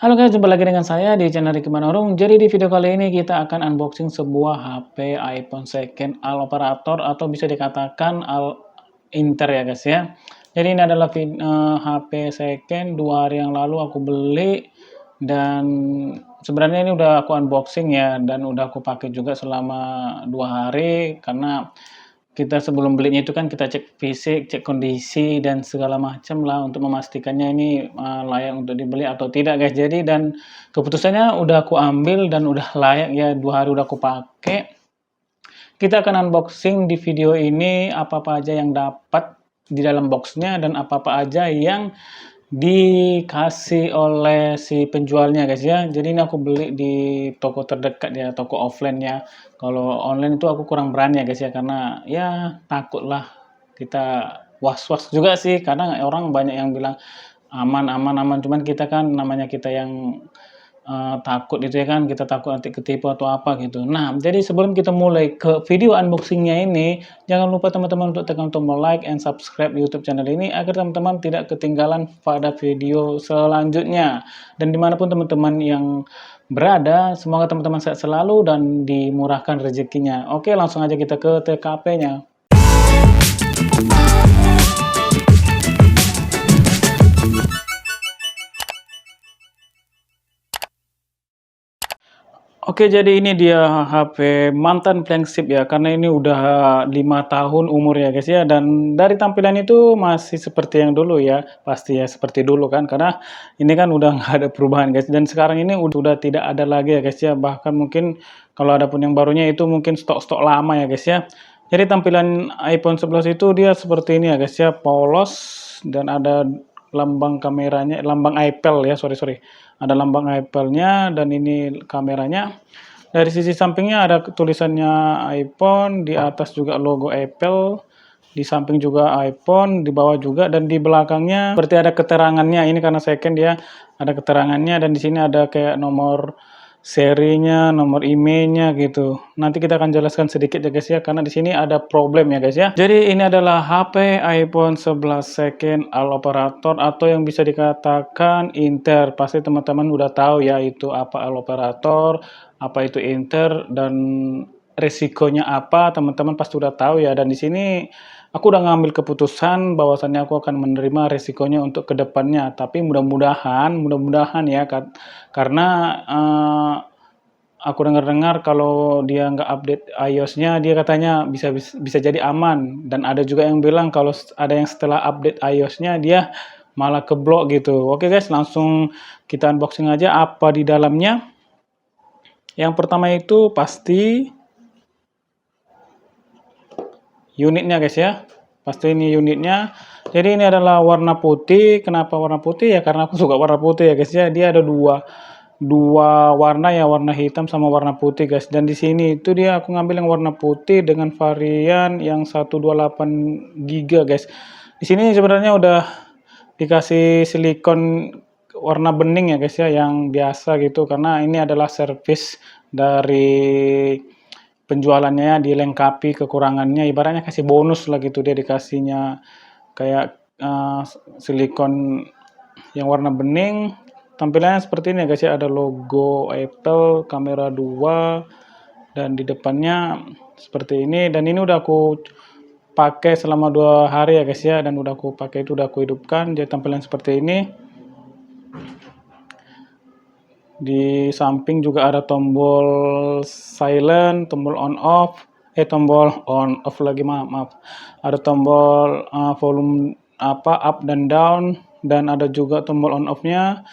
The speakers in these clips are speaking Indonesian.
Halo guys, jumpa lagi dengan saya di channel Ricky Manurung. Jadi di video kali ini kita akan unboxing sebuah HP iPhone second all operator atau bisa dikatakan all Inter ya guys ya. Jadi ini adalah HP second 2 hari yang lalu aku beli dan sebenarnya ini udah aku unboxing ya dan udah aku pakai juga selama 2 hari karena kita sebelum belinya itu kan kita cek fisik, cek kondisi dan segala macam lah untuk memastikannya ini, layak untuk dibeli atau tidak guys. Jadi dan keputusannya udah aku ambil dan udah layak ya, 2 hari udah aku pakai. Kita akan unboxing di video ini apa-apa aja yang dapat di dalam boxnya dan apa-apa aja yang dikasih oleh si penjualnya guys ya. Jadi ini aku beli di toko terdekat ya, toko offline ya. Kalau online itu aku kurang berani ya guys ya, karena ya takutlah kita was-was juga sih, karena orang banyak yang bilang aman aman aman, cuman kita kan namanya kita yang takut itu ya kan, kita takut nanti ketipu atau apa gitu. Nah, jadi sebelum kita mulai ke video unboxing-nya ini, jangan lupa teman-teman untuk tekan tombol like and subscribe YouTube channel ini agar teman-teman tidak ketinggalan pada video selanjutnya. Dan dimanapun teman-teman yang berada, semoga teman-teman sehat selalu dan dimurahkan rezekinya. Oke, langsung aja kita ke TKP-nya. Oke, jadi ini dia HP mantan flagship ya, karena ini udah 5 tahun umur ya guys ya, dan dari tampilan itu masih seperti yang dulu ya, pasti ya seperti dulu kan, karena ini kan udah nggak ada perubahan guys, dan sekarang ini udah tidak ada lagi ya guys ya, bahkan mungkin kalau ada pun yang barunya itu mungkin stok-stok lama ya guys ya. Jadi tampilan iPhone 11 itu dia seperti ini ya guys ya, polos dan ada lambang kameranya, lambang Apple ya, sorry. Ada lambang Apple-nya dan ini kameranya. Dari sisi sampingnya ada tulisannya iPhone, di atas juga logo Apple, di samping juga iPhone, di bawah juga, dan di belakangnya seperti ada keterangannya. Ini karena second ya, ada keterangannya, dan di sini ada kayak nomor serinya, nomor emailnya gitu. Nanti kita akan jelaskan sedikit ya guys ya, karena di sini ada problem ya guys ya. Jadi ini adalah HP iPhone 11 second all operator atau yang bisa dikatakan Inter. Pasti teman-teman udah tahu ya itu apa all operator, apa itu Inter, dan resikonya apa, teman-teman pasti udah tahu ya. Dan di sini aku udah ngambil keputusan bahwasannya aku akan menerima resikonya untuk kedepannya. Tapi mudah-mudahan ya, karena aku dengar-dengar kalau dia nggak update iOS-nya, dia katanya bisa jadi aman. Dan ada juga yang bilang kalau ada yang setelah update iOS-nya dia malah keblok gitu. Oke guys, langsung kita unboxing aja apa di dalamnya. Yang pertama itu pasti unitnya guys ya, pasti ini unitnya. Jadi ini adalah warna putih. Kenapa warna putih ya, karena aku suka warna putih ya guys ya. Dia ada dua warna ya, warna hitam sama warna putih guys. Dan di sini itu dia aku ngambil yang warna putih dengan varian yang 128 GB guys. Di sini sebenarnya udah dikasih silikon warna bening ya guys ya, yang biasa gitu, karena ini adalah servis dari penjualannya, dilengkapi kekurangannya, ibaratnya kasih bonus lah gitu, dia dikasihnya kayak silikon yang warna bening. Tampilannya seperti ini ya guys ya, ada logo Apple, kamera 2, dan di depannya seperti ini. Dan ini udah aku pakai selama 2 hari ya guys ya, dan udah aku pakai itu, udah aku hidupkan, dia tampilan seperti ini. Di samping juga ada tombol silent, tombol on off, tombol on off lagi, maaf. Ada tombol volume up dan down, dan ada juga tombol on off-nya.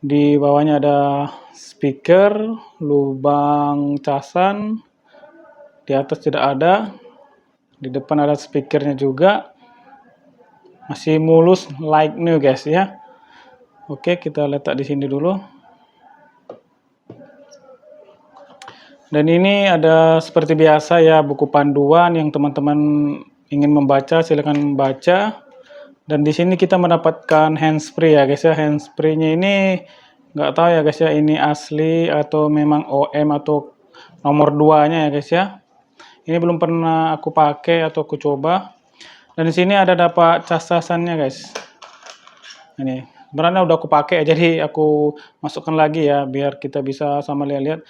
Di bawahnya ada speaker, lubang casan. Di atas tidak ada. Di depan ada speakernya juga. Masih mulus like new guys ya. Oke, kita letak di sini dulu. Dan ini ada seperti biasa ya, buku panduan yang teman-teman ingin membaca, silakan membaca. Dan di sini kita mendapatkan handsfree ya guys ya. Handsfree-nya ini nggak tahu ya guys ya, ini asli atau memang OM atau nomor 2-nya ya guys ya. Ini belum pernah aku pakai atau aku coba. Dan di sini ada dapat cas-casannya guys. Ini Sebenarnya udah aku pakai, jadi aku masukkan lagi ya biar kita bisa sama lihat-lihat.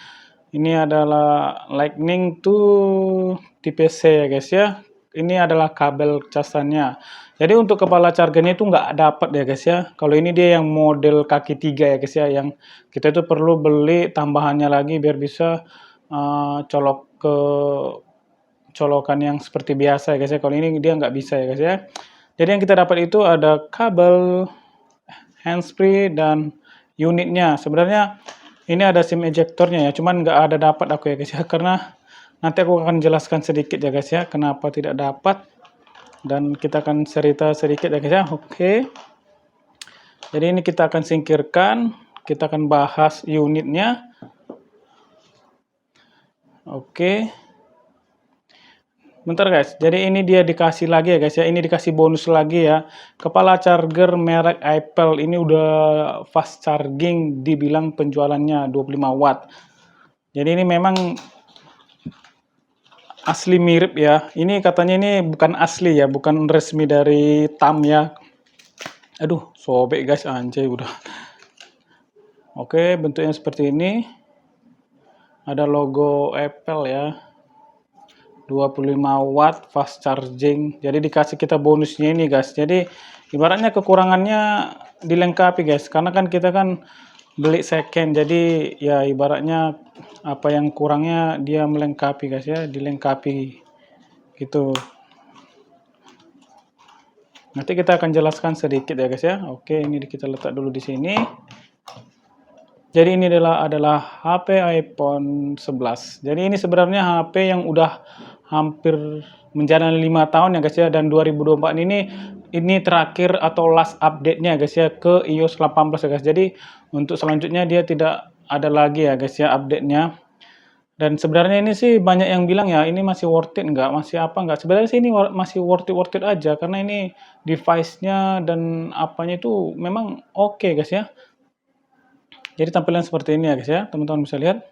Ini adalah Lightning to tipe C ya guys ya. Ini adalah kabel casannya. Jadi untuk kepala chargernya itu nggak dapat ya guys ya. Kalau ini dia yang model kaki 3 ya guys ya, yang kita itu perlu beli tambahannya lagi biar bisa colok ke colokan yang seperti biasa ya guys ya. Kalau ini dia nggak bisa ya guys ya. Jadi yang kita dapat itu ada kabel, handsfree, dan unitnya. Sebenarnya ini ada SIM ejectornya ya, cuman nggak ada dapat aku ya guys ya, karena nanti aku akan jelaskan sedikit ya guys ya, kenapa tidak dapat. Dan kita akan cerita sedikit ya guys ya. Oke. Jadi ini kita akan singkirkan, kita akan bahas unitnya. Oke. Bentar guys, jadi ini dia dikasih lagi ya guys ya, ini dikasih bonus lagi ya. Kepala charger merek Apple ini udah fast charging, dibilang penjualannya 25 watt. Jadi ini memang asli mirip ya. Ini katanya ini bukan asli ya, bukan resmi dari TAM ya. Aduh, sobek guys, anjay udah. Oke, bentuknya seperti ini. Ada logo Apple ya. 25 watt fast charging. Jadi dikasih kita bonusnya ini guys. Jadi ibaratnya kekurangannya dilengkapi guys. Karena kan kita kan beli second. Jadi ya ibaratnya apa yang kurangnya dia melengkapi guys ya. Dilengkapi gitu. Nanti kita akan jelaskan sedikit ya guys ya. Oke, ini kita letak dulu di sini. Jadi ini adalah HP iPhone 11. Jadi ini sebenarnya HP yang udah hampir menjalani 5 tahun ya guys ya, dan 2024 ini terakhir atau last update-nya guys ya ke iOS 18 ya guys. Jadi untuk selanjutnya dia tidak ada lagi ya guys ya update-nya. Dan sebenarnya ini sih banyak yang bilang ya ini masih worth it nggak, masih apa nggak. Sebenarnya sih ini masih worth it aja, karena ini device-nya dan apanya itu memang oke guys ya. Jadi tampilan seperti ini ya guys ya, teman-teman bisa lihat.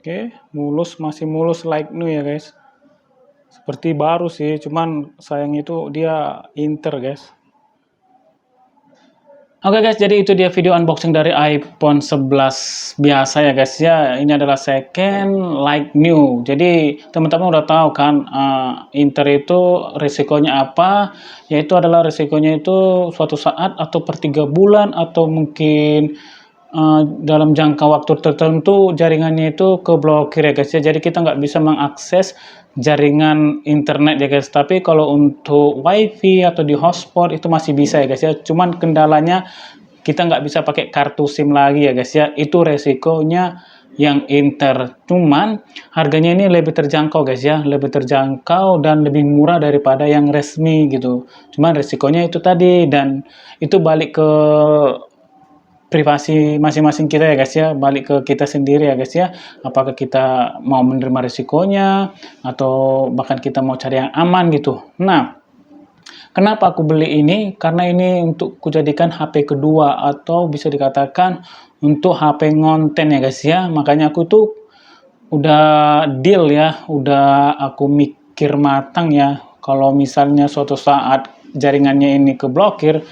Oke, mulus, masih mulus like new ya guys. Seperti baru sih, cuman sayang itu dia Inter guys. Oke guys, jadi itu dia video unboxing dari iPhone 11 biasa ya guys ya. Ini adalah second like new. Jadi teman-teman udah tahu kan Inter itu risikonya apa? Yaitu adalah risikonya itu suatu saat atau per 3 bulan atau mungkin dalam jangka waktu tertentu jaringannya itu keblokir ya guys ya. Jadi kita nggak bisa mengakses jaringan internet ya guys. Tapi kalau untuk wifi atau di hotspot itu masih bisa ya guys ya. Cuman kendalanya kita nggak bisa pakai kartu SIM lagi ya guys ya. Itu resikonya yang Inter. Cuman harganya ini lebih terjangkau guys ya. Lebih terjangkau dan lebih murah daripada yang resmi gitu. Cuman resikonya itu tadi, dan itu balik ke privasi masing-masing kita ya guys ya, balik ke kita sendiri ya guys ya, apakah kita mau menerima risikonya atau bahkan kita mau cari yang aman gitu. Nah, kenapa aku beli ini? Karena ini untuk kujadikan HP kedua atau bisa dikatakan untuk HP ngonten ya guys ya. Makanya aku tuh udah deal ya, udah aku mikir matang ya, kalau misalnya suatu saat jaringannya ini keblokir,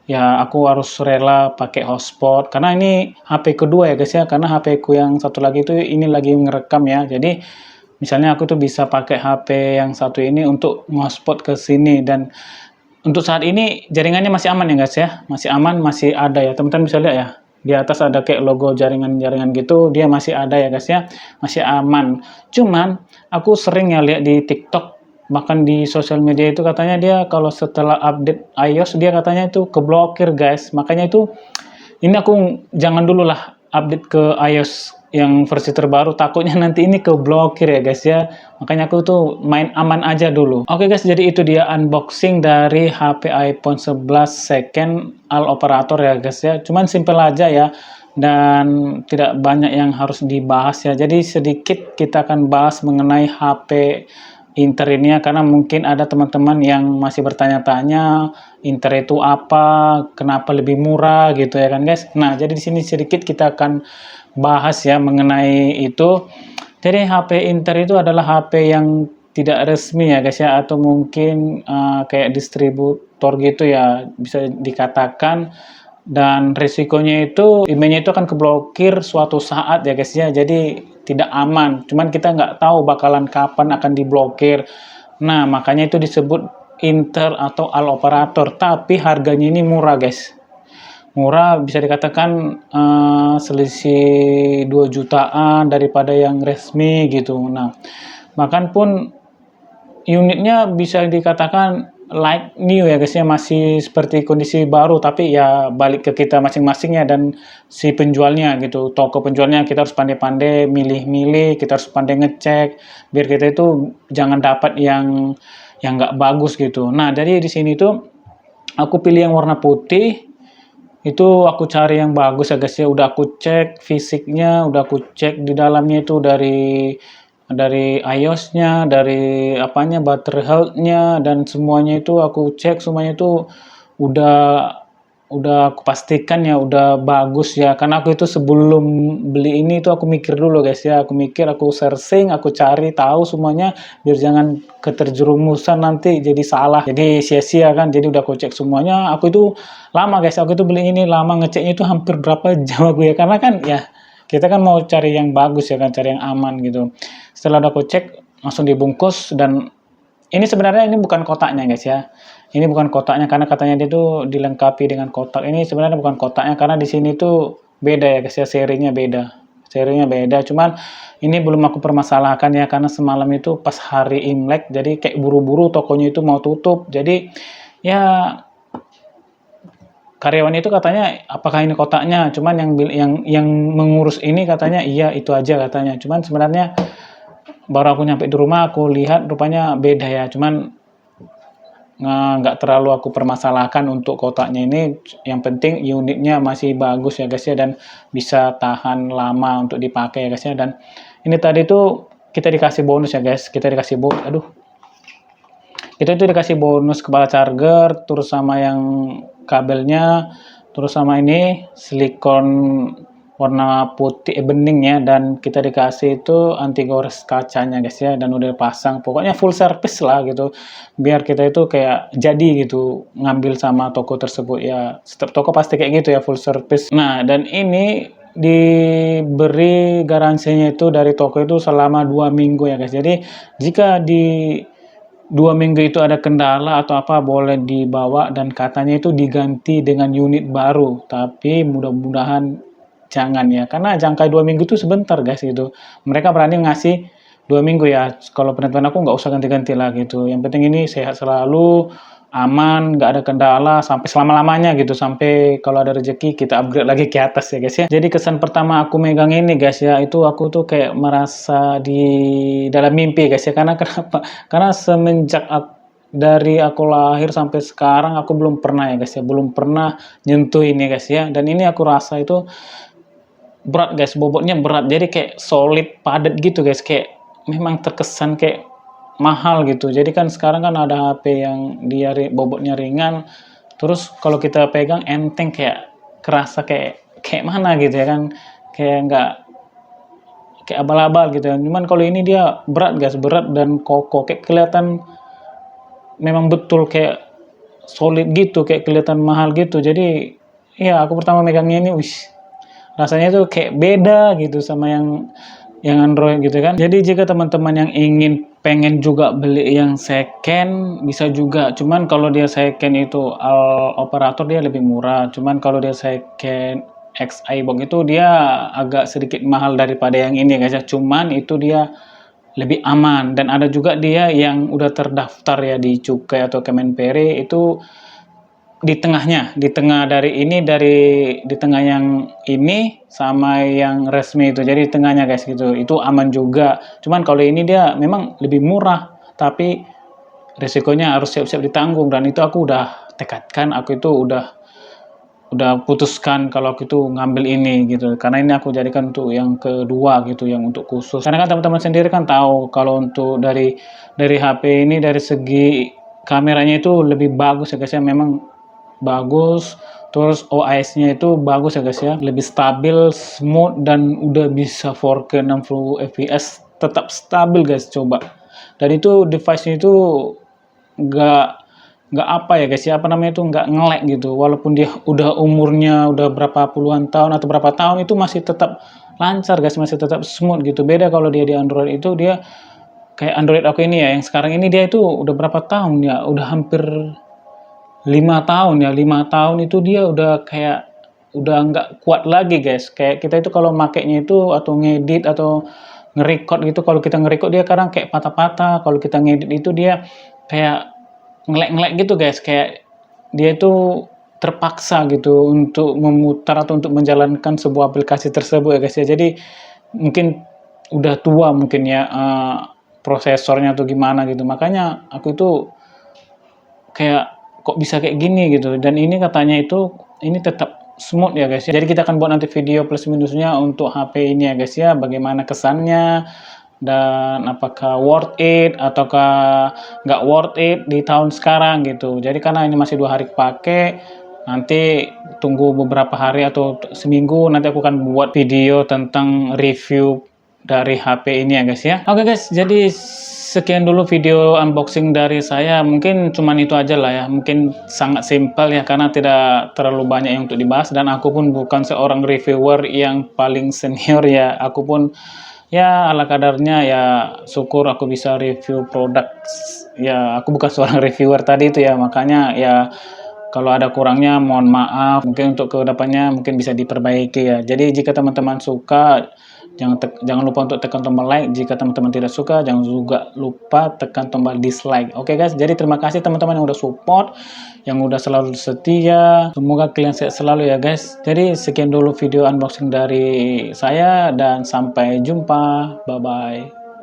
ya aku harus rela pakai hotspot, karena ini HP kedua ya guys ya, karena HP ku yang satu lagi itu ini lagi ngerekam ya. Jadi misalnya aku tuh bisa pakai HP yang satu ini untuk hotspot ke sini, dan untuk saat ini jaringannya masih aman ya guys ya, masih aman, masih ada ya. Teman-teman bisa lihat ya, di atas ada kayak logo jaringan-jaringan gitu, dia masih ada ya guys ya, masih aman. Cuman aku sering ya lihat di TikTok, bahkan di sosial media itu katanya dia kalau setelah update iOS dia katanya itu keblokir guys. Makanya itu ini aku jangan dulu lah update ke iOS yang versi terbaru, takutnya nanti ini keblokir ya guys ya. Makanya aku tuh main aman aja dulu. Oke guys, jadi itu dia unboxing dari HP iPhone 11 second all operator ya guys ya. Cuman simple aja ya, dan tidak banyak yang harus dibahas ya. Jadi sedikit kita akan bahas mengenai HP Inter ini ya, karena mungkin ada teman-teman yang masih bertanya-tanya Inter itu apa, kenapa lebih murah gitu ya kan guys. Nah, jadi di sini sedikit kita akan bahas ya mengenai itu. Jadi HP Inter itu adalah HP yang tidak resmi ya guys ya, atau mungkin kayak distributor gitu ya bisa dikatakan. Dan risikonya itu emailnya itu akan keblokir suatu saat ya guys ya, jadi tidak aman. Cuman kita nggak tahu bakalan kapan akan diblokir. Nah, makanya itu disebut inter atau al operator, tapi harganya ini murah guys. Murah, bisa dikatakan selisih 2 jutaan daripada yang resmi gitu. Nah, bahkan pun unitnya bisa dikatakan like new ya guys ya, masih seperti kondisi baru, tapi ya balik ke kita masing-masing ya, dan si penjualnya gitu, toko penjualnya. Kita harus pandai-pandai milih-milih, kita harus pandai ngecek biar kita itu jangan dapat yang nggak bagus gitu. Nah, jadi di sini tuh aku pilih yang warna putih. Itu aku cari yang bagus ya guys ya, udah aku cek fisiknya, udah aku cek di dalamnya itu dari iOS-nya, dari apanya, battery health-nya, dan semuanya itu aku cek, semuanya itu udah aku pastikan ya udah bagus ya. Karena aku itu sebelum beli ini itu aku mikir dulu guys ya, aku mikir, aku searching, aku cari tahu semuanya biar jangan keterjerumusan nanti jadi salah, jadi sia-sia kan. Jadi udah aku cek semuanya. Aku itu lama guys, aku itu beli ini lama, ngeceknya itu hampir berapa jam aku ya, karena kan ya kita kan mau cari yang bagus ya kan, cari yang aman gitu. Setelah udah aku cek, langsung dibungkus. Dan ini sebenarnya ini bukan kotaknya guys ya. Ini bukan kotaknya, karena katanya dia tuh dilengkapi dengan kotak. Ini sebenarnya bukan kotaknya, karena di sini tuh beda ya guys ya, serinya beda. Serinya beda, cuman ini belum aku permasalahkan ya, karena semalam itu pas hari Imlek, jadi kayak buru-buru tokonya itu mau tutup. Jadi ya karyawan itu katanya, apakah ini kotaknya? Cuman yang mengurus ini katanya iya itu aja katanya. Cuman sebenarnya baru aku nyampe di rumah, aku lihat rupanya beda ya. Cuman nggak terlalu aku permasalahkan untuk kotaknya ini. Yang penting unitnya masih bagus ya guys ya, dan bisa tahan lama untuk dipakai ya guys ya. Dan ini tadi tuh kita dikasih bonus ya guys, kita dikasih bonus, kita itu dikasih bonus kepala charger, terus sama yang kabelnya, terus sama ini silikon warna putih bening ya, dan kita dikasih itu anti gores kacanya guys ya, dan udah pasang. Pokoknya full service lah gitu, biar kita itu kayak jadi gitu ngambil sama toko tersebut ya. Setiap toko pasti kayak gitu ya, full service. Nah, dan ini diberi garansinya itu dari toko itu selama 2 minggu ya guys. Jadi jika di 2 minggu itu ada kendala atau apa, boleh dibawa, dan katanya itu diganti dengan unit baru. Tapi mudah-mudahan jangan ya, karena jangka 2 minggu itu sebentar guys gitu. Mereka berani ngasih 2 minggu ya. Kalau penentuan aku nggak usah ganti-ganti lah gitu. Yang penting ini sehat selalu, aman, nggak ada kendala sampai selama-lamanya gitu. Sampai kalau ada rezeki kita upgrade lagi ke atas ya guys ya. Jadi kesan pertama aku megang ini guys ya, itu aku tuh kayak merasa di dalam mimpi guys ya. Karena kenapa? Karena semenjak dari aku lahir sampai sekarang aku belum pernah ya guys ya, belum pernah nyentuh ini guys ya. Dan ini aku rasa itu berat guys, bobotnya berat, jadi kayak solid, padat gitu guys, kayak memang terkesan kayak mahal gitu. Jadi kan sekarang kan ada HP yang dia bobotnya ringan, terus kalau kita pegang enteng, kayak kerasa kayak mana gitu ya kan, kayak nggak, kayak abal-abal gitu ya. Cuman kalau ini dia berat guys, berat dan kokoh, kayak kelihatan memang betul kayak solid gitu, kayak kelihatan mahal gitu. Jadi ya aku pertama megangnya ini, wis, rasanya tuh kayak beda gitu sama yang Android gitu kan. Jadi jika teman-teman yang pengen juga beli yang second, bisa juga. Cuman kalau dia second itu operator dia lebih murah. Cuman kalau dia second X iBox itu dia agak sedikit mahal daripada yang ini guys ya. Cuman itu dia lebih aman, dan ada juga dia yang udah terdaftar ya di Cukai atau Kemenperi, itu di tengahnya, di tengah dari ini, di tengah yang ini sama yang resmi itu, jadi di tengahnya guys gitu, itu aman juga. Cuman kalau ini dia memang lebih murah, tapi resikonya harus siap-siap ditanggung, dan itu aku udah tekadkan, aku itu udah putuskan kalau aku itu ngambil ini gitu, karena ini aku jadikan untuk yang kedua gitu, yang untuk khusus. Karena kan teman-teman sendiri kan tahu kalau untuk dari HP ini, dari segi kameranya itu lebih bagus ya guys ya, memang bagus. Terus OIS-nya itu bagus ya guys ya, lebih stabil, smooth, dan udah bisa 4K 60 fps, tetap stabil guys. Coba Dan itu device-nya itu nggak apa ya guys ya, apa namanya itu, nggak nge-lag gitu. Walaupun dia udah umurnya udah berapa puluhan tahun atau berapa tahun, itu masih tetap lancar guys, masih tetap smooth gitu. Beda kalau dia di Android itu, dia kayak Android aku ini ya, yang sekarang ini dia itu udah berapa tahun ya, udah hampir 5 tahun ya, 5 tahun itu dia udah kayak udah nggak kuat lagi guys. Kayak kita itu kalau makainya itu atau ngedit atau nge-record gitu, kalau kita nge-record dia kadang kayak patah-patah, kalau kita ngedit itu dia kayak nge-lag gitu guys, kayak dia itu terpaksa gitu untuk memutar atau untuk menjalankan sebuah aplikasi tersebut ya guys ya. Jadi mungkin udah tua mungkin ya, prosesornya atau gimana gitu. Makanya aku itu kayak kok bisa kayak gini gitu, dan ini katanya itu ini tetap smooth ya guys ya. Jadi kita akan buat nanti video plus minusnya untuk HP ini ya guys ya, bagaimana kesannya dan apakah worth it ataukah nggak worth it di tahun sekarang gitu. Jadi karena ini masih 2 hari pakai, nanti tunggu beberapa hari atau seminggu, nanti aku akan buat video tentang review dari HP ini ya guys ya. Oke guys, jadi sekian dulu video unboxing dari saya. Mungkin cuman itu aja lah ya, mungkin sangat simpel ya, karena tidak terlalu banyak yang untuk dibahas, dan aku pun bukan seorang reviewer yang paling senior ya. Aku pun ya ala kadarnya ya, syukur aku bisa review produk ya. Aku bukan seorang reviewer tadi itu ya, makanya ya kalau ada kurangnya mohon maaf, mungkin untuk kedepannya mungkin bisa diperbaiki ya. Jadi jika teman-teman suka, jangan lupa untuk tekan tombol like. Jika teman-teman tidak suka, jangan juga lupa tekan tombol dislike. Oke guys, jadi terima kasih teman-teman yang udah support, yang udah selalu setia. Semoga kalian sehat selalu ya guys. Jadi sekian dulu video unboxing dari saya, dan sampai jumpa. Bye bye.